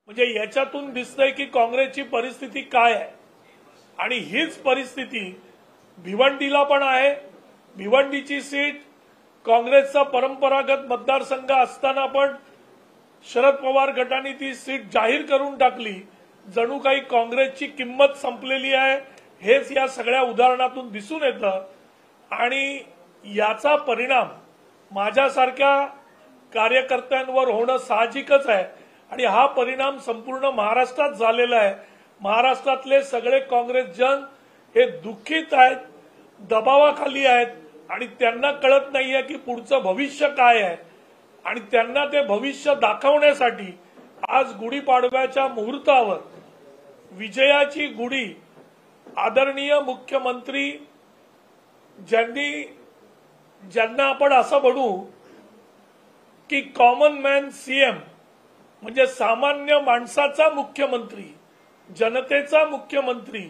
म्हणजे याच्यातून दिसतंय की काँग्रेसची परिस्थिती काय आहे आणि हीच परिस्थिती भिवंडीला पण आहे। भिवंडीची सीट काँग्रेसचा परंपरागत मतदारसंघ असताना पण शरद पवार गटाने ती सीट जाहीर करून टाकली। जणू काही काँग्रेसची किंमत संपलेली आहे हेच या सगळ्या उदाहरणातून दिसून येतं आणि याचा परिणाम माझ्यासारख्या कार्यकर्त्यांवर होणं साहजिकच आहे आणि हा परिणाम संपूर्ण महाराष्ट्रात झालेला आहे। महाराष्ट्रातले सगळे काँग्रेस जन हे दुःखित आहेत, दबावाखाली आहेत आणि त्यांना कळत नाहीये की पुढचं भविष्य काय आहे आणि त्यांना ते भविष्य दाखवण्यासाठी आज गुढीपाडव्याच्या मुहूर्तावर विजयाची गुढी आदरणीय मुख्यमंत्री ज्यांना आपण असं म्हणू की कॉमन मॅन सीएम म्हणजे सामान्य माणसाचा मुख्यमंत्री, जनतेचा मुख्यमंत्री,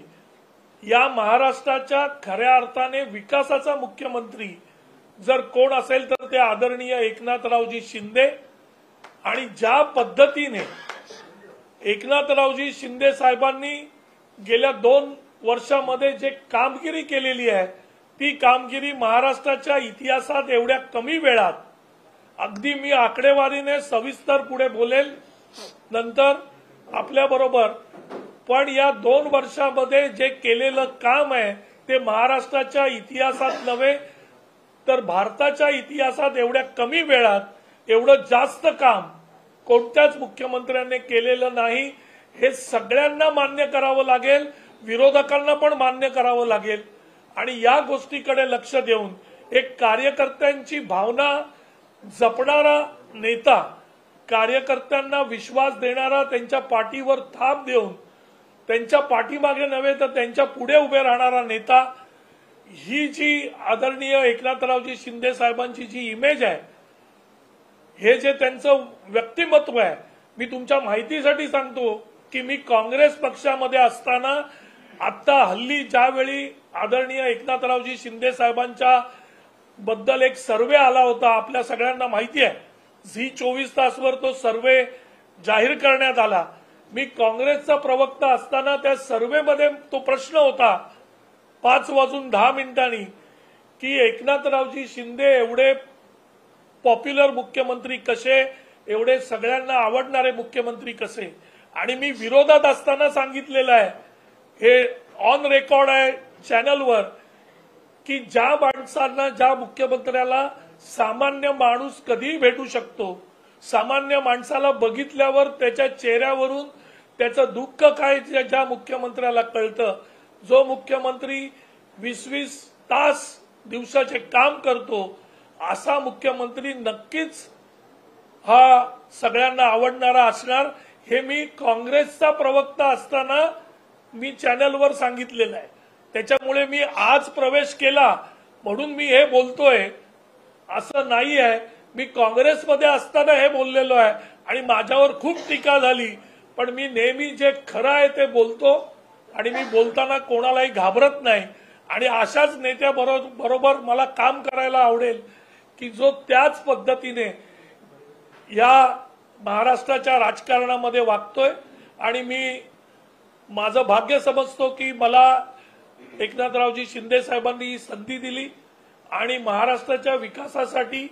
या महाराष्ट्राच्या खऱ्या अर्थाने विकासाचा मुख्यमंत्री जर कोण असेल तर ते आदरणीय एकनाथरावजी शिंदे। आणि ज्या पद्धतीने एकनाथरावजी शिंदे साहेबांनी गेल्या 2 वर्षांमध्ये जे कामगिरी केलेली आहे ती कामगिरी महाराष्ट्राच्या इतिहासात एवढ्या कमी वेळात, अगदी मी आकडेवारीने सविस्तर पुढे बोलेल नंतर आपल्याबरोबर, पण या 2 वर्षांमध्ये जे केलेलं काम आहे ते महाराष्ट्राच्या इतिहासात नव्हे तर भारताच्या इतिहासात एवढ्या कमी वेळात एवढं जास्त काम कोणत्याच मुख्यमंत्र्यांनी केलेलं नाही। हे सगळ्यांना मान्य करावं लागेल, विरोधकांना पण मान्य करावं लागेल आणि या गोष्टीकडे लक्ष देऊन एक कार्यकर्त्यांची भावना जपणारा नेता, कार्यकर्त्यांना विश्वास देणारा, त्यांच्या पाठीवर थाप देऊन त्यांच्या पाठीमागे नव्हे तर त्यांच्या पुढे उभे राहणारा नेता, ही जी आदरणीय एकनाथरावजी शिंदे साहेबांची जी इमेज आहे, हे जे त्यांचं व्यक्तिमत्व आहे, मी तुमच्या माहितीसाठी सांगतो की मी काँग्रेस पक्षामध्ये असताना आता हल्ली ज्यावेळी आदरणीय एकनाथरावजी शिंदे साहेबांच्या बद्दल एक सर्वे आला होता, आपल्या सगळ्यांना माहिती आहे, झी 24 तासवर तो सर्वे जाहीर करण्यात आला। मी काँग्रेसचा प्रवक्ता असताना त्या सर्वेमध्ये तो प्रश्न होता 5:10 की एकनाथरावजी शिंदे एवढे पॉप्युलर मुख्यमंत्री कसे, एवढे सगळ्यांना आवडणारे मुख्यमंत्री कसे। आणि मी विरोधात असताना सांगितलेलं आहे, हे ऑन रेकॉर्ड आहे चॅनलवर, की ज्या माणसांना, ज्या मुख्यमंत्र्याला सामान्य माणूस कधीही भेटू शकतो, सामान्य माणसाला बघितल्यावर त्याच्या चेहऱ्यावरून त्याचं दुःख काय ज्या मुख्यमंत्र्याला कळतं, जो मुख्यमंत्री 20-20 तास दिवसाचे काम करतो, असा मुख्यमंत्री नक्कीच हा सगळ्यांना आवडणारा असणार। हे मी काँग्रेसचा प्रवक्ता असताना मी चॅनलवर सांगितलेलं आहे। त्याच्यामुळे मी आज प्रवेश केला म्हणून मी हे बोलतोय असं नाही आहे। मी काँग्रेसमध्ये असताना हे बोललेलो आहे आणि माझ्यावर खूप टीका झाली, पण मी नेहमी जे खरं आहे ते बोलतो आणि मी बोलताना कोणालाही घाबरत नाही आणि अशाच नेत्याबरोबर मला काम करायला आवडेल की जो त्याच पद्धतीने या महाराष्ट्राच्या राजकारणामध्ये वागतोय। आणि मी माझं भाग्य समजतो की मला एकनाथरावजी शिंदे साहेबांनी ही संधी दिली आणि महाराष्ट्राच्या विकासासाठी,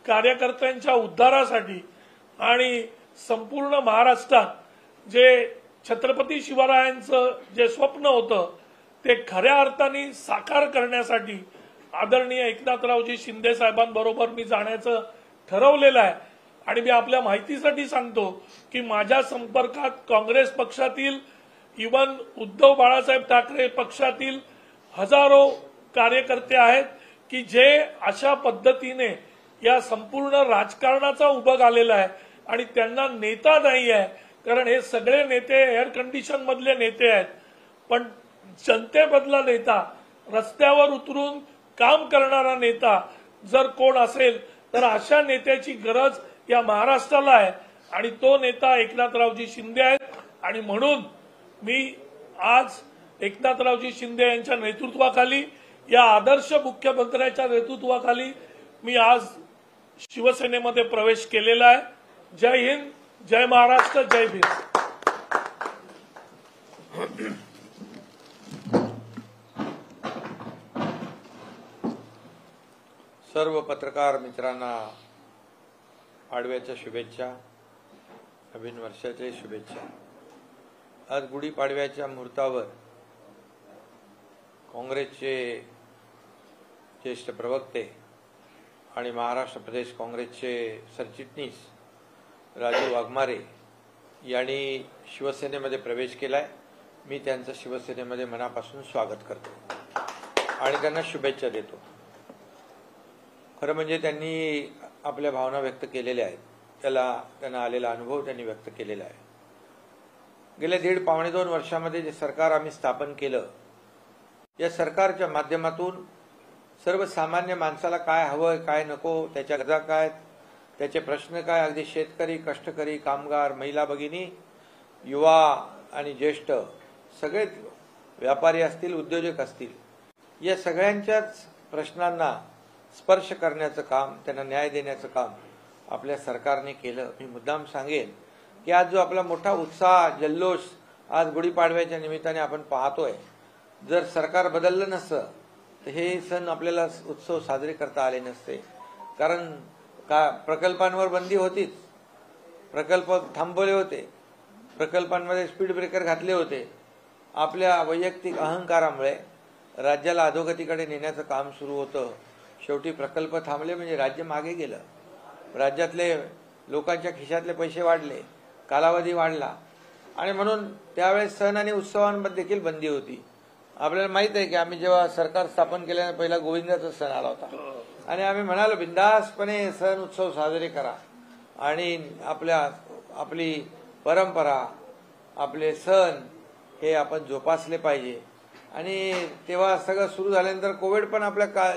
कार्यकर्त्यांच्या उद्धारासाठी आणि संपूर्ण महाराष्ट्रात जे छत्रपती शिवरायांचं जे स्वप्न होतं ते खऱ्या अर्थाने साकार करण्यासाठी आदरणीय एकनाथरावजी शिंदे साहेबांबरोबर मी जाण्याचं ठरवलेलं आहे। आणि मी आपल्या माहितीसाठी सांगतो की माझ्या संपर्कात काँग्रेस पक्षातील, इवन उद्धव बाळासाहेब ठाकरे पक्षातील हजारो कार्यकर्ते आहेत की जे अशा पद्धतीने या संपूर्ण राजकारणाचा उभं आलेला आहे आणि त्यांना नेता नाही आहे, कारण हे सगळे नेते एअर कंडिशन मधले नेते आहेत, पण जनतेमधला नेता, रस्त्यावर उतरून काम करणारा नेता जर कोण असेल तर अशा नेत्याची गरज या महाराष्ट्राला आहे आणि तो नेता एकनाथरावजी शिंदे आहेत। आणि म्हणून मी आज एकनाथरावजी शिंदे यांच्या नेतृत्वाखाली, या आदर्श मुख्यमंत्र्याच्या नेतृत्वाखाली मी आज शिवसेनेमध्ये प्रवेश केलेला आहे। जय हिंद, जय महाराष्ट्र, जय भीम. सर्व पत्रकार मित्रांना पाडव्याच्या शुभेच्छा, नवीन वर्षाच्या शुभेच्छा. आज गुढीपाडव्याच्या मुहूर्तावर काँग्रेसचे ज्येष्ठ प्रवक्ते आणि महाराष्ट्र प्रदेश काँग्रेसचे सरचिटणीस राजू वाघमारे यांनी शिवसेनेमध्ये प्रवेश केलाय. मी त्यांचं शिवसेनेमध्ये मनापासून स्वागत करतो आणि त्यांना शुभेच्छा देतो. खरं म्हणजे त्यांनी आपल्या भावना व्यक्त केलेल्या आहेत. त्यांना आलेला अनुभव त्यांनी व्यक्त केलेला आहे. गेल्या 1.5-2 वर्षामध्ये जे सरकार आम्ही स्थापन केलं, या सरकारच्या माध्यमातून सर्वसामान्य माणसाला काय हवंय, काय नको, त्याच्या गरजा काय, त्याचे प्रश्न काय, अगदी शेतकरी, कष्टकरी, कामगार, महिला भगिनी, युवा आणि ज्येष्ठ, सगळे व्यापारी असतील, उद्योजक असतील, या सगळ्यांच्याच प्रश्नांना स्पर्श करण्याचं काम, त्यांना न्याय देण्याचं काम आपल्या सरकारने केलं. मी मुद्दाम सांगेन की आज जो आपला मोठा उत्साह, जल्लोष आज गुढीपाडव्याच्या निमित्ताने आपण पाहतोय, जर सरकार बदललं नसतं तर हे सण आपल्याला उत्सव साजरे करता आले नसते. कारण प्रकल्पांवर बंदी होतीच, प्रकल्प थांबवले होते, प्रकल्पांमध्ये स्पीड ब्रेकर घातले होते. आपल्या वैयक्तिक अहंकारामुळे राज्याला अधोगतीकडे नेण्याचं काम सुरू होतं. शेवटी प्रकल्प थांबले म्हणजे राज्य मागे गेलं. राज्यातले लोकांच्या खिशातले पैसे वाढले, कालावधी वाढला आणि म्हणून त्यावेळेस सण आणि उत्सवांमध्ये देखील बंदी होती. आपल्याला माहित आहे की आम्ही जेव्हा सरकार स्थापन केल्याने पहिला गोविंदाचा सण आला होता आणि आम्ही म्हणालो बिंदासपणे सण उत्सव साजरे करा आणि आपली परंपरा, आपले सण हे आपण जोपासले पाहिजे. आणि तेव्हा सगळं सुरू झाल्यानंतर कोविड पण आपल्या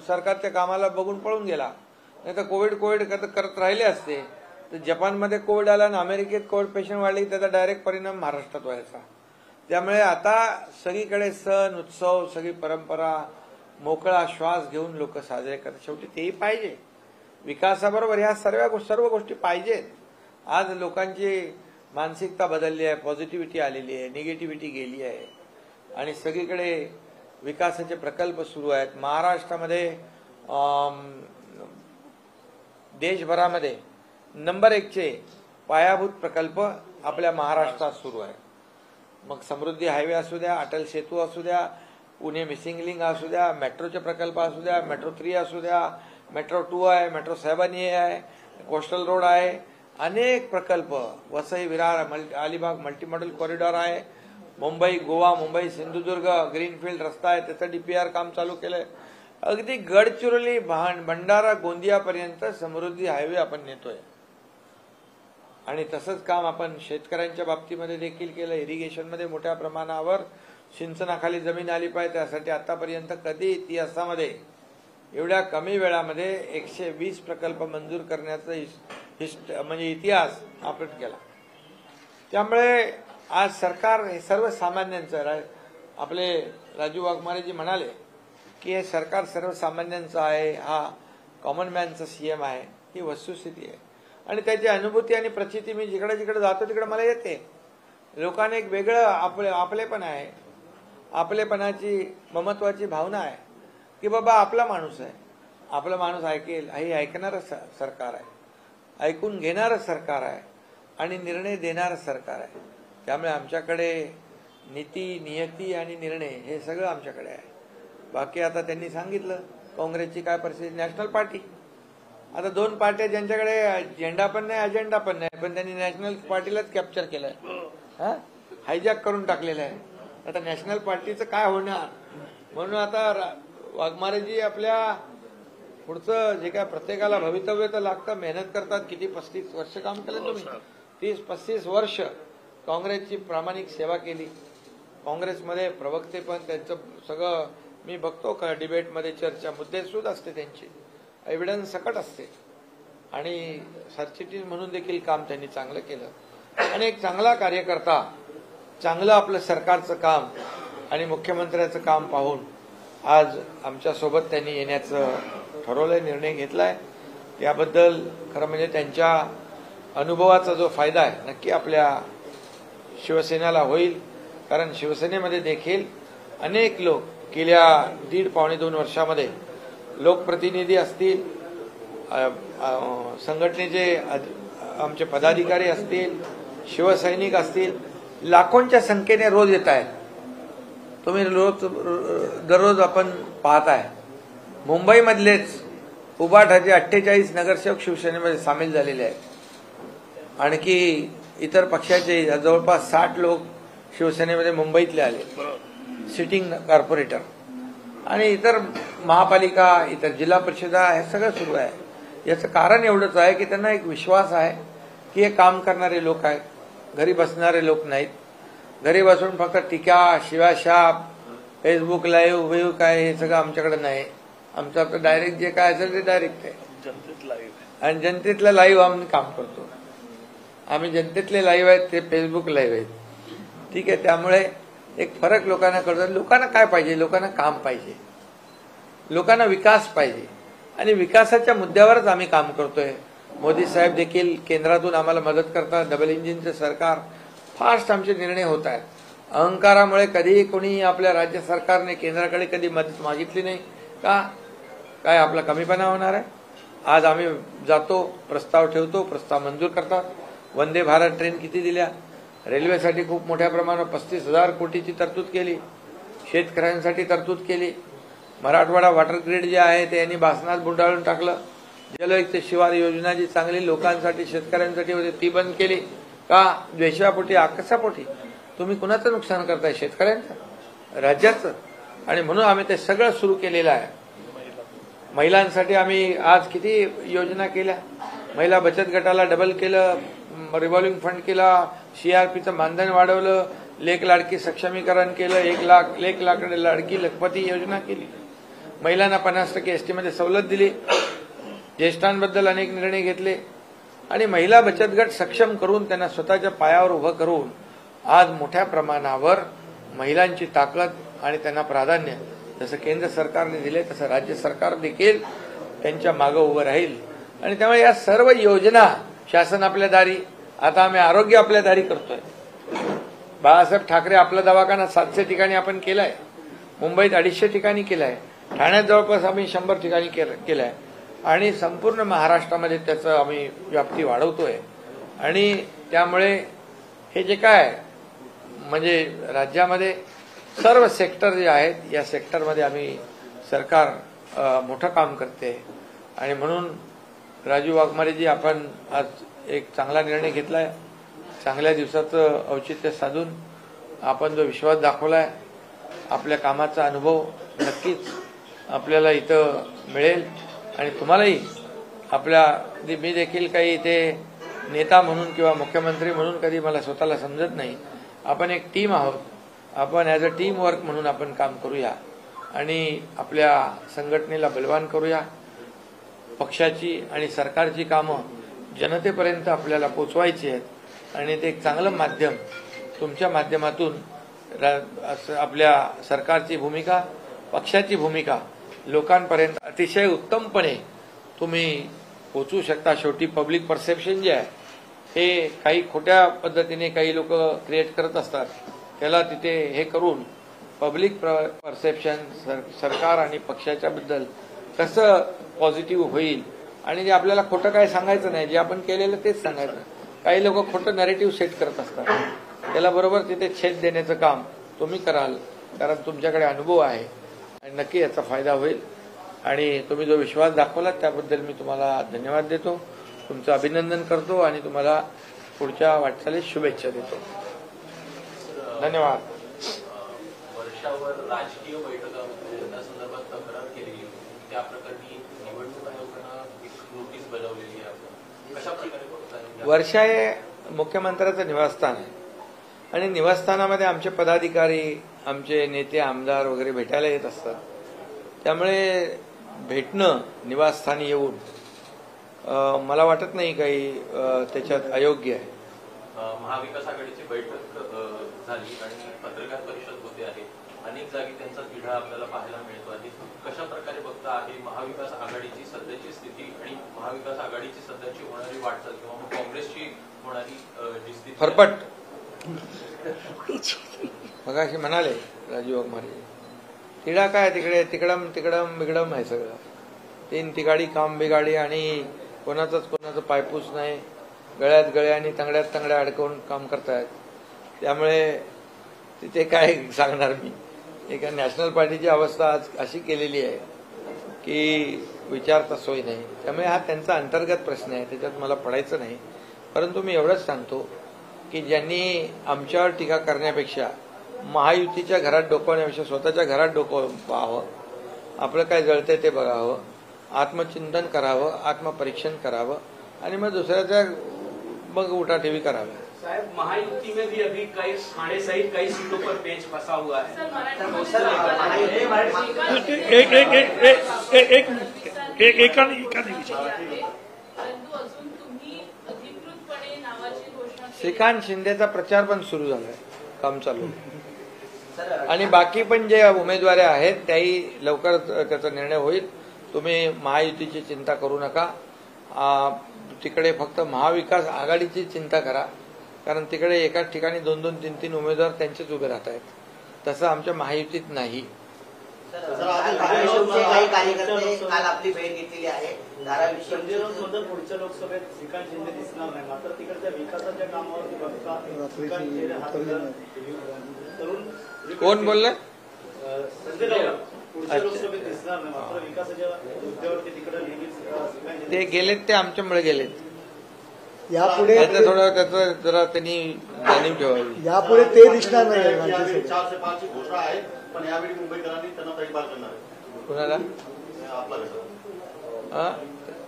सरकारच्या कामाला बघून पळून गेला. नाही तर कोविड करत राहिले असते तर जपानमध्ये कोविड आला आणि अमेरिकेत कोविड पेशंट वाढले, त्याचा डायरेक्ट परिणाम महाराष्ट्रात व्हायचा. त्यामुळे आता सगळीकडे सण उत्सव, सगळी परंपरा मोकळा श्वास घेऊन लोक साजरे करतात. शेवटी तेही पाहिजे. विकासाबरोबर ह्या सर्व गोष्टी पाहिजेत. आज लोकांची मानसिकता बदलली आहे, पॉझिटिव्हिटी आलेली आहे, निगेटिव्हिटी गेली आहे आणि सगळीकडे विकासाचे प्रकल्प सुरू आहेत. महाराष्ट्रामध्ये देशभरामध्ये नंबर 1चे पायाभूत प्रकल्प आपल्या महाराष्ट्रात सुरू आहे. मग समृद्धी हायवे असू द्या, अटल सेतू असू द्या, पुणे मिसिंग लिंक असू द्या, मेट्रोचे प्रकल्प असू द्या, मेट्रो 3 असू द्या, मेट्रो 2 आहे, मेट्रो 7A आहे, कोस्टल रोड आहे, अनेक प्रकल्प, वसई विरार अलिबाग मल्टीमॉडल कॉरिडॉर आहे, मुंबई गोवा, मुंबई सिंधुदुर्ग ग्रीनफील्ड रस्ता आहे, त्याचं DPR काम चालू केलंय. अगदी गडचिरोली भंडारा गोंदियापर्यंत समृद्धी हायवे आपण नेतोय. आणि तसंच काम आपण शेतकऱ्यांच्या बाबतीमध्ये देखील केलं. इरिगेशनमध्ये मोठ्या प्रमाणावर सिंचनाखाली जमीन आली पाहिजे, त्यासाठी आतापर्यंत कधी इतिहासामध्ये एवढ्या कमी वेळामध्ये 120 प्रकल्प मंजूर करण्याचा म्हणजे इतिहास आपण केला. त्यामुळे आज सरकार हे सर्वसामान्यांचं, आपले राजू वाघमारेजी म्हणाले की हे सरकार सर्वसामान्यांचं आहे, हा कॉमन मॅनचा CM आहे, ही वस्तुस्थिती आहे. आणि त्याची अनुभूती आणि प्रचिती मी जिकडे जिकडे जातो तिकडे मला येते. लोकांना एक वेगळं आपलेपण आहे, आपलेपणाची ममत्वाची भावना आहे की बाबा आपला माणूस आहे, आपला माणूस ऐकेल, हे ऐकणारं सरकार आहे, ऐकून घेणारं सरकार आहे आणि निर्णय देणारं सरकार आहे. त्यामुळे आमच्याकडे नीती, नियती आणि निर्णय हे सगळं आमच्याकडे आहे. बाकी आता त्यांनी सांगितलं काँग्रेसची काय परिस्थिती. नॅशनल पार्टी, आता 2 पार्ट्या ज्यांच्याकडे झेंडा पण नाही, अजेंडा पण नाही, पण त्यांनी नॅशनल पार्टीलाच कॅप्चर केलंय, हायजॅक करून टाकलेलं आहे. आता नॅशनल पार्टीचं काय होणार. म्हणून आता वाघमारेजी आपल्या पुढचं जे काय प्रत्येकाला भवितव्य तर लागतं, मेहनत करतात. किती 35 वर्ष काम केलं तुम्ही, 30-35 वर्ष काँग्रेसची प्रामाणिक सेवा केली. काँग्रेसमध्ये प्रवक्ते पण त्यांचं सगळं मी बघतो का डिबेटमध्ये चर्चा मुद्देसूद असते, त्यांची एव्हिडन्स सकट असते आणि सरचिटणीस म्हणून देखील काम त्यांनी चांगलं केलं. आणि एक चांगला कार्यकर्ता, चांगलं आपलं सरकारचं काम आणि मुख्यमंत्र्याचं काम पाहून आज आमच्यासोबत त्यांनी येण्याचं ठरवलंय, निर्णय घेतलाय. त्याबद्दल खरं म्हणजे त्यांच्या अनुभवाचा जो फायदा आहे नक्की आपल्या शिवसेनेला होईल, कारण शिवसेनेमध्ये देखील अनेक लोक गेल्या 1.5-2 वर्षामध्ये लोकप्रतिनिधी असतील, संघटनेचे आमचे पदाधिकारी असतील, शिवसैनिक असतील, लाखोंच्या संख्येने रोज येत आहेत. तुम्ही दररोज आपण पाहताय. मुंबईमधलेच उबाठाचे 48 नगरसेवक शिवसेनेमध्ये सामील झालेले आहेत. आणखी इतर पक्षाचे जवळपास 60 लोक शिवसेनेमध्ये मुंबईतले आले, सिटिंग कॉर्पोरेटर, आणि इतर महापालिका, इतर जिल्हा परिषदा, हे सगळं सुरू आहे. याचं कारण एवढंच आहे की त्यांना एक विश्वास आहे की हे काम करणारे लोक आहेत, घरी बसणारे लोक नाहीत. घरी बसून फक्त टीका, शिवाशाप, फेसबुक लाईव्ह काय हे सगळं आमच्याकडे नाही. आमचं आपलं डायरेक्ट जे काय असेल ते डायरेक्ट आहे, जनतेत लाईव्ह, आणि जनतेतलं लाईव्ह आम्ही काम करतो. आम्ही जनतेतले लाईव्ह आहेत, ते फेसबुक लाईव्ह आहेत. ठीक आहे. त्यामुळे एक फरक लोकांना कळतो. लोकांना काय पाहिजे? लोकांना काम पाहिजे, लोकांना विकास पाहिजे, आणि विकासाच्या मुद्द्यावरच आम्ही काम करतोय. मोदी साहेब देखील केंद्रातून आम्हाला मदत करतात. डबल इंजिनचं सरकार, फास्ट आमचे निर्णय होत आहेत. अहंकारामुळे कधीही कोणी आपल्या राज्य सरकारने केंद्राकडे कधी मदत मागितली नाही का? काय आपला कमीपणा होणार आहे? आज आम्ही जातो, प्रस्ताव ठेवतो, प्रस्ताव मंजूर करतात. वंदे भारत ट्रेन किती दिल्या? रेल्वेसाठी खूप मोठ्या प्रमाणात 35,000 कोटीची तरतूद केली. शेतकऱ्यांसाठी तरतूद केली. मराठवाडा वॉटर ग्रीड जे आहे ते यांनी भासणात बुंडाळून टाकलं. जलयुक्त शिवार योजना जी चांगली लोकांसाठी, शेतकऱ्यांसाठी होती, ती बंद केली का? द्वेषापोटी, आकसापोटी. तुम्ही कुणाचं नुकसान करताय? शेतकऱ्यांचं, राज्याचं. आणि म्हणून आम्ही ते सगळं सुरू केलेलं आहे. महिलांसाठी आम्ही आज किती योजना केल्या. महिला बचत गटाला डबल केलं, रिव्हॉल्विंग फंड केला, सीआरपीचं मानधन वाढवलं, लेक लाडकी सक्षमीकरण केलं, 1 लाख लाडकी लखपती योजना केली, महिलांना 50% एसटी मध्ये सवलत दिली, ज्येष्ठांबद्दल अनेक निर्णय घेतले, आणि महिला बचत गट सक्षम करून त्यांना स्वतःच्या पायावर उभं करून आज मोठ्या प्रमाणावर महिलांची ताकद आणि त्यांना प्राधान्य जसं केंद्र सरकारने दिले तसं राज्य सरकार देखील त्यांच्या मागे उभं राहील. आणि त्यामुळे या सर्व योजना शासन आपल्या दारी. आता आम्ही आरोग्य आपल्या दारी करतोय. बाळासाहेब ठाकरे आपला दवाखाना 700 ठिकाणी आपण केलाय, मुंबईत 250 ठिकाणी केलाय, ठाण्यात जवळपास आम्ही 100 ठिकाणी केलाय, आणि संपूर्ण महाराष्ट्रामध्ये त्याचं आम्ही व्याप्ती वाढवतोय. आणि त्यामुळे हे जे काय म्हणजे राज्यामध्ये सर्व सेक्टर जे आहेत, या सेक्टरमध्ये आम्ही सरकार मोठं काम करते. आणि म्हणून राजू वाघमारेजी, आपण आज एक चांगला निर्णय घेतलाय. चांगल्या दिवसाचं औचित्य साधून आपण जो विश्वास दाखवलाय, आपल्या कामाचा अनुभव नक्कीच आपल्याला इथं मिळेल. आणि तुम्हालाही मी देखील काही इथे नेता म्हणून किंवा मुख्यमंत्री म्हणून कधी मला स्वतःला समजत नाही. आपण एक टीम आहोत. आपण ॲज अ टीम वर्क म्हणून आपण काम करूया आणि आपल्या संघटनेला बलवान करूया. पक्षाची आणि सरकारची कामं जनतेपर्यंत आपल्याला पोचवायची आहेत, आणि ते एक चांगलं माध्यम तुमच्या माध्यमातून आपल्या सरकारची भूमिका, पक्षाची भूमिका लोकांपर्यंत अतिशय उत्तमपणे तुम्ही पोचवू शकता. शेवटी पब्लिक परसेप्शन जे आहे हे काही खोट्या पद्धतीने काही लोक क्रिएट करत असतात. त्याला तिथे हे करून पब्लिक परसेप्शन सरकार आणि पक्षाच्या बद्दल कसं पॉझिटिव्ह होईल. आणि जे आपल्याला खोटं काय सांगायचं नाही, जे आपण केलेलं तेच सांगायचं. काही लोक खोटं नॅरेटिव्ह सेट करत असतात, त्याला बरोबर तिथे छेद देण्याचं काम तुम्ही कराल, कारण तुमच्याकडे अनुभव आहे आणि नक्की याचा फायदा होईल. आणि तुम्ही जो विश्वास दाखवला त्याबद्दल मी तुम्हाला धन्यवाद देतो, तुमचं अभिनंदन करतो आणि तुम्हाला पुढच्या वाटचालीस शुभेच्छा देतो. धन्यवाद. वर्षावर राजकीय बैठकामध्ये त्या संदर्भात तक्रार केली, त्या प्रकरणी निवडणूक आयोगानं एक नोटीस बजावलेली आहे. कशा प्रकारे बघताय? वर्षा हे मुख्यमंत्र्याचं निवासस्थान आहे, आणि निवासस्थानामध्ये आमचे पदाधिकारी, आमचे नेते, आमदार वगैरे भेटायला येत असतात. त्यामुळे भेटणं निवासस्थानी येऊन मला वाटत नाही काही त्याच्यात अयोग्य आहे. महाविकास आघाडीची बैठक झाली आणि पत्रकार परिषद होते आहे. अनेक जागी त्यांचा तिढा आपल्याला पाहायला मिळतो आहे. कशा प्रकारे बघता आहे महाविकास आघाडीची सध्याची स्थिती आणि महाविकास आघाडीची सध्याची होणारी वाटचाल किंवा मग काँग्रेसची होणारी जी स्थिती फरफट मगाशी म्हणाले राजीव वाघमारे, तिढा काय तिकडे तिकडम तिकडम बिगडम आहे सगळं. तीन तिगाडी काम बिगाडी आणि कोणाचं पायपूस नाही, गळ्यात गळ्या आणि तंगड्यात तंगड्या अडकवून काम करतायत. त्यामुळे तिथे काय सांगणार मी. एका नॅशनल पार्टीची अवस्था आज अशी केलेली आहे की विचारता सोय नाही. त्यामुळे हा त्यांचा अंतर्गत प्रश्न आहे, त्याच्यात मला पडायचं नाही. परंतु मी एवढंच सांगतो की ज्यांनी आमच्यावर टीका करण्यापेक्षा महायुतीच्या घरात डोकवण्यापेक्षा स्वतःच्या घरात डोकं पाहावं, आपलं काय जळतंय ते बघावं, आत्मचिंतन करावं, आत्मपरीक्षण करावं आणि मग दुसऱ्याच्या मग उठाठेवी कराव्या. साहब, महायुति में भी अभी कई थाने सहित कई सीटों पर पेच फंसा हुआ है. श्रीकांत शिंदेचा प्रचार पण सुरू झालाय, काम चालू आहे. आणि बाकी पण जे उमेदवार आहेत त्याही लवकर त्याचा निर्णय होईल. तुम्ही महायुतीची चिंता करू नका. तिकडे फक्त महाविकास आघाडीची चिंता करा, कारण तिकडे एकाच ठिकाणी 2-2, 3-3 उमेदवार त्यांचेच उभे राहत आहेत. तसं आमच्या महायुतीत नाही. काही कार्यकर्ते काल आपली भेट घेतलेली आहे. संजय राऊत पुढच्या लोकसभेत श्रीकांत शिंदे दिसणार नाही, मात्र तिकडच्या विकासाच्या कामावरती बघता कोण बोललं? संजय राऊत पुढच्या लोकसभेत दिसणार नाही, मात्र विकासाच्या मुद्द्यावरती तिकडे नेहमीच ते गेलेत, ते आमच्यामुळे गेलेत. यापुढे थोडं त्याचं जरा त्यांनी जाणीव ठेवावी. यापुढे ते दिसणार नाही. 4 से 5 ची घोषणा आहे, पण यावेळी मुंबईकरांनी त्यांना तडीपार करणार आहे. कुणाला? आपला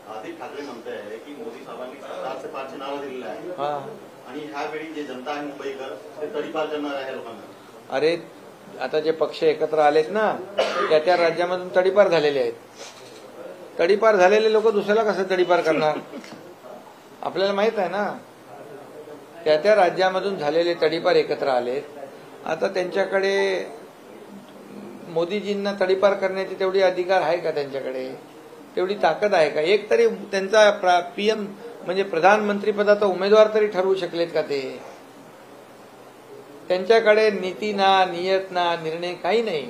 आदित्य ठाकरे म्हणते आहे की मोदी साहेबांनी 4 से 5 ची नावं दिलेली आहे आणि ह्यावेळी जे जनता आहे मुंबईकर ते तडीपार करणार आहे लोकांना. अरे आता जे पक्ष एकत्र आलेत ना, त्या राज्यामधून तडीपार झालेले आहेत. तडीपार झालेले लोक दुसऱ्याला कसं तडीपार करणार? आपल्याला माहित आहे ना. त्या राज्यामधून झालेले तडीपार एकत्र आलेत. आता त्यांच्याकडे मोदीजींना तडीपार करण्याची तेवढी अधिकार आहे का? त्यांच्याकडे तेवढी ताकद आहे का? एक तरी त्यांचा पीएम म्हणजे प्रधानमंत्री पदाचा उमेदवार तरी ठरवू शकलेत का ते? त्यांच्याकडे नीती ना, नियत ना, निर्णय काही नाही.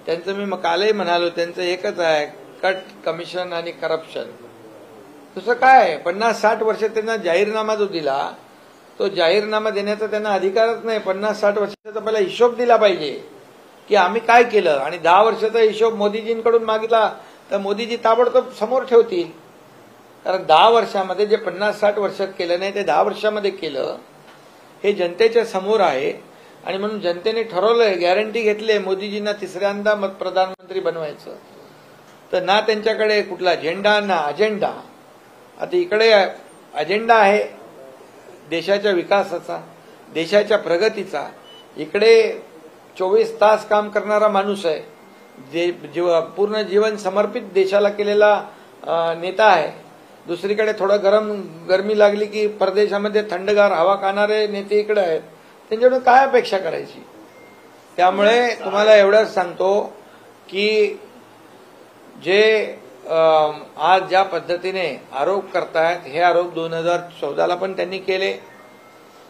त्यांचं मी कालही म्हणालो, त्यांचं एकच आहे, कट, कमिशन आणि करप्शन. दुसरं काय? 50-60 वर्ष त्यांना जाहीरनामा जो दिला, तो जाहीरनामा देण्याचा त्यांना अधिकारच नाही. 50-60 वर्षाचा पहिला हिशोब दिला पाहिजे की आम्ही काय केलं. आणि 10 वर्षाचा हिशोब मोदीजींकडून मागितला तर मोदीजी ताबडतोब समोर ठेवतील. कारण 10 वर्षामध्ये जे 50-60 वर्षात केलं नाही ते 10 वर्षामध्ये केलं, हे जनतेच्या समोर आहे. आणि म्हणून जनतेने ठरवलंय, गॅरंटी घेतली मोदीजींना तिसऱ्यांदा प्रधानमंत्री बनवायचं. तर ना त्यांच्याकडे कुठला झेंडा ना अजेंडा. आता इकडे अजेंडा आहे देशाच्या विकासाचा, देशाच्या प्रगतीचा. इकडे 24 तास काम करणारा माणूस आहे, पूर्ण जीवन समर्पित देशाला केलेला नेता आहे. दुसरीकडे थोडं गरमी लागली की परदेशामध्ये थंडगार हवा खाणारे नेते इकडे आहेत. त्यांच्याकडून काय अपेक्षा करायची? त्यामुळे तुम्हाला एवढंच सांगतो की जे आज ज्या पद्धतीने आरोप करतायत, हे आरोप 2014ला पण त्यांनी केले.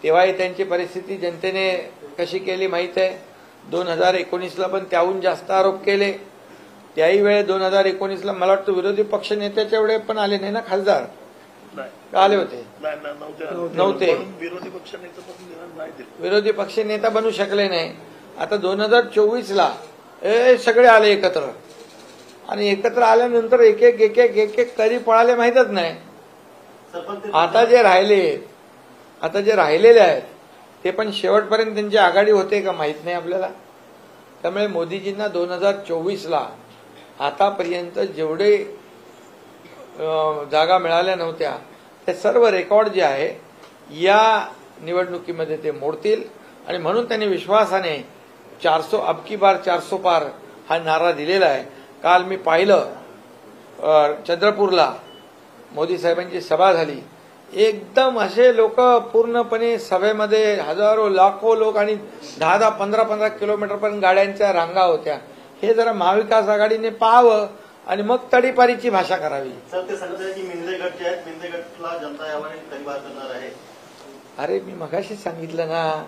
तेव्हाही त्यांची परिस्थिती जनतेने कशी केली माहीत आहे. 2019ला पण त्याहून जास्त आरोप केले. त्याही वेळे 2019ला मला वाटतं विरोधी पक्ष नेत्याच्या एवढे पण आले नाही ना खासदार? आले होते? नव्हते. विरोधी पक्ष नेता बनू शकले नाही. आता 2024ला सगळे आले एकत्र. आणि एकत्र आल्यानंतर एक एक कधी पळाले माहीतच नाही. आता जे राहिलेले आहेत ते पण शेवटपर्यंत त्यांची आघाडी होते का माहीत नाही आपल्याला. त्यामुळे मोदीजींना 2024ला आतापर्यंत जेवढे जागा मिळाल्या नव्हत्या ते सर्व रेकॉर्ड जे आहे या निवडणुकीमध्ये ते मोडतील. आणि म्हणून त्यांनी विश्वासाने 400 अब की बार 400 पार हा नारा दिलेला आहे. काल मी पाहिलं चंद्रपूरला मोदी साहेबांची सभा झाली. एकदम असे लोक पूर्णपणे सभेमध्ये हजारो लाखो लोक आणि 10-10, 15-15 किलोमीटरपर्यंत गाड्यांच्या रांगा होत्या. हे जरा महाविकास आघाडीने पाहावं आणि मग तडीपारीची भाषा करावी. सर ते सांगत आहे की मिंदे गट जे आहेत मिंदे गटला जनता यावर तडीपार करणार आहे. अरे मी मगाशीच सांगितलं ना,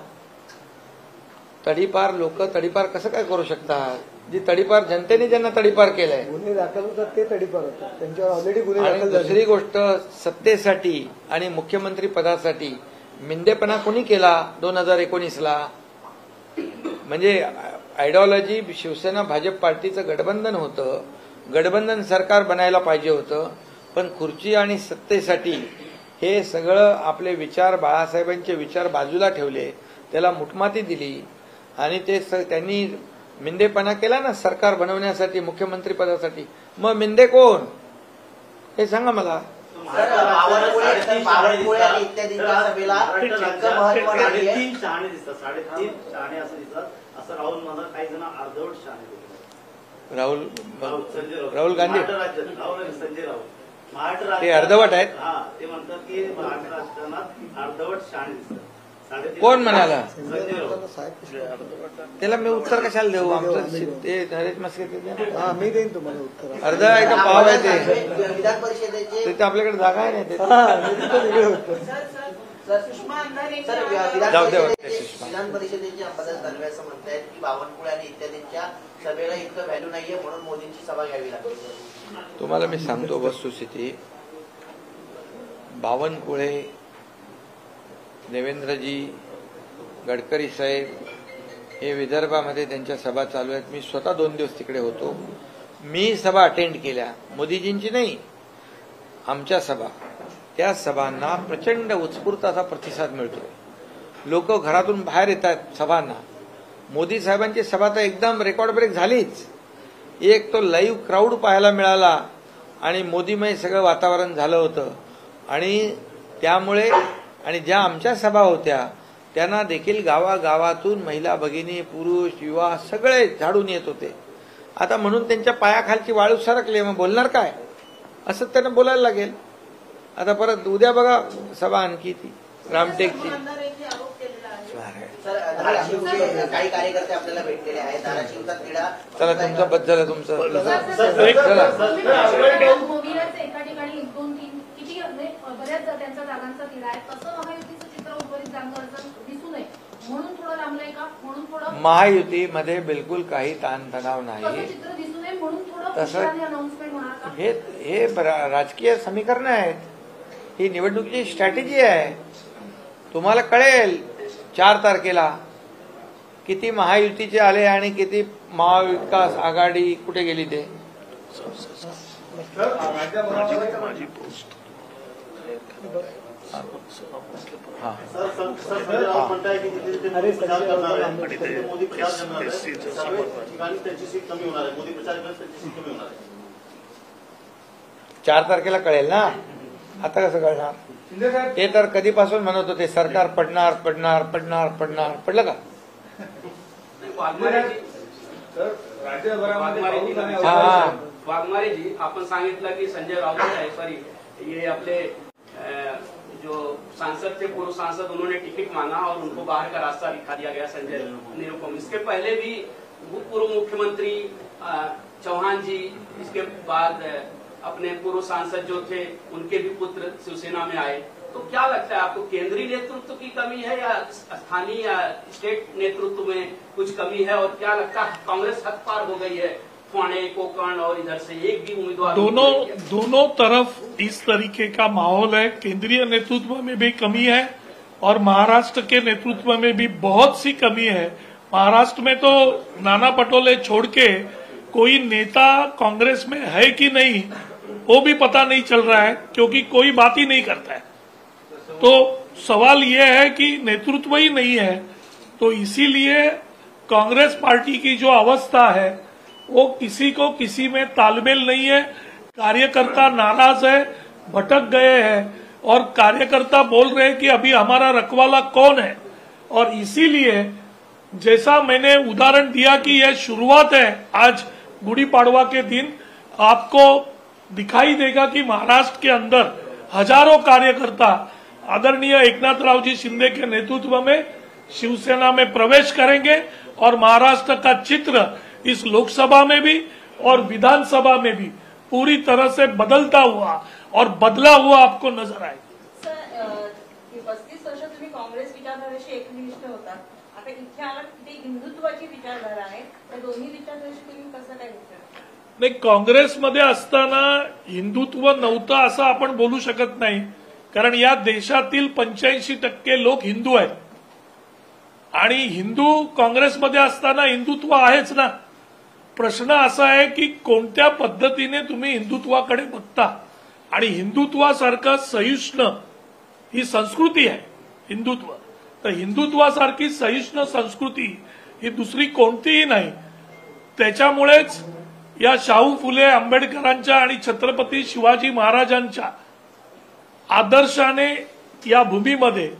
तडीपार लोक तडीपार कसं काय करू शकतात? जी तडीपार जनतेने ज्यांना तडीपार केलंय. गुन्हे दाखल होतात ते तडीपार होतात, त्यांच्यावर ऑलरेडी गुन्हे आणि दाखल झाले. दुसरी गोष्ट, सत्तेसाठी आणि मुख्यमंत्री पदासाठी मिंदेपणा कोणी केला 2019ला? म्हणजे आयडिओलॉजी शिवसेना भाजप पार्टीचं गठबंधन होतं, गठबंधन सरकार बनायला पाहिजे होतं, पण खुर्ची आणि सत्तेसाठी हे सगळं आपले विचार, बाळासाहेबांचे विचार बाजूला ठेवले, त्याला मुठमाती दिली आणि त्यांनी मिंदेपणा केला ना सरकार बनवण्यासाठी, मुख्यमंत्री पदासाठी. मग मिंदे कोण हे सांगा मला. बावनकुळे आणि इत्यादींच्या सभेला इतकं महत्व नाहीये. 3 शहाणे दिसतात, 3.5 शहाणे असं दिसतात, असं राहुल म्हणतात. काही जण अर्धवट शहाणे दिसतात. राहुल गांधी संजय राहुल महाराष्ट्र ते अर्धवट आहेत. हा, ते म्हणतात की महाराष्ट्र राजकारणात अर्धवट शहाणे दिसतात. कोण म्हणाला? संजय राहुल. त्याला मी उत्तर कशाला देऊ? आमचं ते नरेश मस्के हा, मी देईन तुम्हाला उत्तर. अर्ध आहे का पाव आहे ते? विधान परिषदेचे तिथे आपल्याकडे जागा आहे नाही. हा, मी तिथं वेगळं होतं. विधान परिषदेचे अंबादास दानवे असं म्हणतायत की बावनकुळे आणि इत्यादींच्या सभेला इतकं व्हॅल्यू नाहीये म्हणून मोदींची सभा घ्यावी लागते. तुम्हाला मी सांगतो वस्तुस्थिती. बावनकुळे, देवेंद्रजी, गडकरी साहेब हे विदर्भामध्ये त्यांच्या सभा चालू आहेत. मी स्वतः 2 दिवस तिकडे होतो. मी सभा अटेंड केल्या, मोदीजींची नाही, आमच्या सभा. त्या सभांना प्रचंड उत्स्फूर्त असा प्रतिसाद मिळतोय. लोक घरातून बाहेर येत आहेत सभांना. मोदी साहेबांची सभा तर एकदम रेकॉर्ड ब्रेक झालीच. एक तो लाईव्ह क्राऊड पाहायला मिळाला आणि मोदीमय सगळं वातावरण झालं होतं. आणि त्यामुळे आणि ज्या आमच्या सभा होत्या त्यांना देखील गावागावातून महिला भगिनी, पुरुष, युवा सगळे झाडून येत होते. आता म्हणून त्यांच्या पायाखालची वाळू सरकली, मग बोलणार काय? असं त्यांना बोलायला लागेल. आता परत उद्या बघा सभा आणखी ती रामटेकची. सर, धाराशिवचे काही कार्यकर्ते आपल्याला भेटलेले आहेत. धाराशिवचा तिढा चला तुमचं बद्दल झालं तुमचं. चला एका ठिकाणी 1, 2, 3 किती बऱ्याच त्यांच्या जागांचा तिढा आहे. तसं महायुतीचं चित्र उर्वरित जागांचं दिसू नये म्हणून थोडं लांबलंय का? म्हणून थोडं महायुतीमध्ये बिलकुल काही ताणतणाव नाही. चित्र दिसू नये म्हणून थोडं तसं अनाउन्समेंट होणार का? हे राजकीय समीकरण आहेत. ही निवडणुकीची स्ट्रॅटेजी आहे. तुम्हाला कळेल 4 तारखेला किती महायुतीचे आले आणि किती महाविकास आघाडी कुठे गेली ते. सर संजय राऊत म्हणताय की तिथे प्रचार करणार आहे, मोदी प्रचार करणार आहे, सर्व ठिकाणी त्यांची सीट कमी होणार आहे. मोदी प्रचार करणार त्यांची सीट कमी होणार आहे. 4 तारखेला कळेल ना. आता कसं कळणार? ते तर कधीपासून म्हणत होते सरकार पडणार पडणार पडणार पडणार. पडलं का? वाघमारेजी आपण सांगितलं की संजय राउत आहे, सॉरी ये अपने जो सांसद थे, पूर्व सांसद, उन्होंने टिकट मांगा और उनको बाहर का रास्ता दिखा दिया गया संजय निरुपम. इसके पहले भी पूर्व मुख्यमंत्री चौहान जी, इसके बाद अपने पूर्व सांसद जो थे उनके भी पुत्र शिवसेना में आए. तो क्या लगता है आपको, केंद्रीय नेतृत्व की कमी है या स्थानीय या स्टेट नेतृत्व में कुछ कमी है? और क्या लगता है कांग्रेस हद पार हो गई है, पुणे, कोकण और इधर से एक भी उम्मीदवार दोनों तरफ इस तरीके का माहौल है. केंद्रीय नेतृत्व में भी कमी है और महाराष्ट्र के नेतृत्व में भी बहुत सी कमी है. महाराष्ट्र में तो नाना पटोले छोड़ के कोई नेता कांग्रेस में है कि नहीं वो भी पता नहीं चल रहा है, क्योंकि कोई बात ही नहीं करता है. तो सवाल ये है कि नेतृत्व ही नहीं है. तो इसीलिए कांग्रेस पार्टी की जो अवस्था है वो किसी को किसी में तालमेल नहीं है. कार्यकर्ता नाराज है, भटक गए हैं और कार्यकर्ता बोल रहे हैं कि अभी हमारा रखवाला कौन है. और इसीलिए जैसा मैंने उदाहरण दिया कि यह शुरुआत है, आज गुड़ी पाड़वा के दिन आपको दिखाई देगा कि महाराष्ट्र के अंदर हजारों कार्यकर्ता आदरणीय एकनाथराव जी शिंदे के नेतृत्व में शिवसेना में प्रवेश करेंगे और महाराष्ट्र का चित्र इस लोकसभा में भी और विधानसभा में भी पूरी तरह से बदलता हुआ और बदला हुआ आपको नजर आएगा। सर 35 वर्ष तुम्ही काँग्रेस विचारधारेशी एकनिष्ठ होता, आता इथे आलात ती हिंदुत्वाची विचारधारा आहे, त्या दोन्ही विचारधारेशी तुम्ही कसं काय विचार? नाही, काँग्रेसमध्ये असताना हिंदुत्व नव्हतं असं आपण बोलू शकत नाही, कारण या देशातील 85% लोक हिंदू आहेत आणि हिंदू काँग्रेसमध्ये असताना हिंदुत्व आहेच ना। प्रश्न असा आहे की कोणत्या पद्धतीने तुम्ही हिंदुत्वाकडे बघता आणि हिंदुत्वासारखं सहिष्णु ही संस्कृती आहे हिंदुत्व, तर हिंदुत्वासारखी सहिष्णु संस्कृती ही दुसरी कोणतीही नाही। त्याच्यामुळेच या शाहू फुले आंबेडकरांच्या आणि छत्रपती शिवाजी महाराजांच्या आदर्शाने या भूमीमध्ये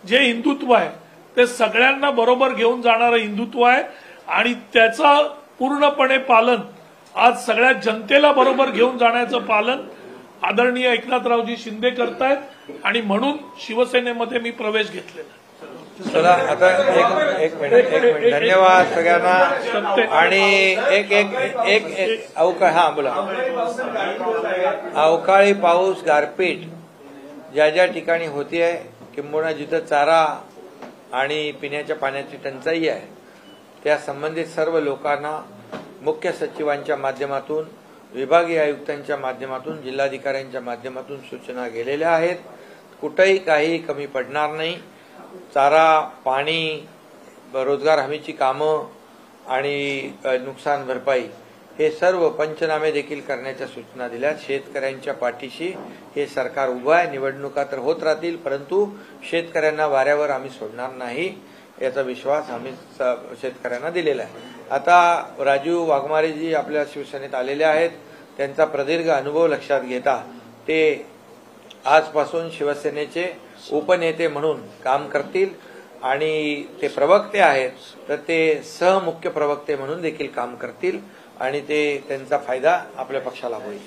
जे हिंदुत्व आहे ते सगळ्यांना बरोबर घेऊन जाणारं हिंदुत्व आहे आणि त्याचं पूर्णपणे पालन आज सगळ्या जनतेला बरोबर घेऊन जाण्याचं पालन आदरणीय एकनाथरावजी शिंदे करतायत आणि म्हणून शिवसेनेमध्ये मी प्रवेश घेतलेला। चला आता एक मिनिट धन्यवाद सगळ्यांना। आणि एक अवकाळी, हा बोला, अवकाळी पाऊस, गारपीट ज्या ज्या ठिकाणी होती आहे, किंबहुना जिथं चारा आणि पिण्याच्या पाण्याची टंचाई आहे, त्या संबंधित सर्व लोकांना मुख्य सचिवांच्या माध्यमातून, विभागीय आयुक्तांच्या माध्यमातून, जिल्हाधिकाऱ्यांच्या माध्यमातून सूचना गेलेल्या आहेत। कुठेही काही कमी पडणार नाही। चारा, पाणी, रोजगार हमीची कामं आणि नुकसान भरपाई हे सर्व पंचनामे देखील करण्याच्या सूचना दिल्या। शेतकऱ्यांच्या पाठीशी हे सरकार उभं आहे। निवडणुका तर होत राहतील, परंतु शेतकऱ्यांना वाऱ्यावर आम्ही सोडणार नाही याचा विश्वास आम्ही शेतकऱ्यांना दिलेला आहे। आता राजू वाघमारेजी आपल्या शिवसेनेत आलेले आहेत, त्यांचा प्रदीर्घ अनुभव लक्षात घेता ते आजपासून शिवसेनेचे उपनेते म्हणून काम करतील आणि ते प्रवक्ते आहेत तर ते सहमुख्य प्रवक्ते म्हणून देखील काम करतील आणि ते त्यांचा फायदा आपल्या पक्षाला होईल।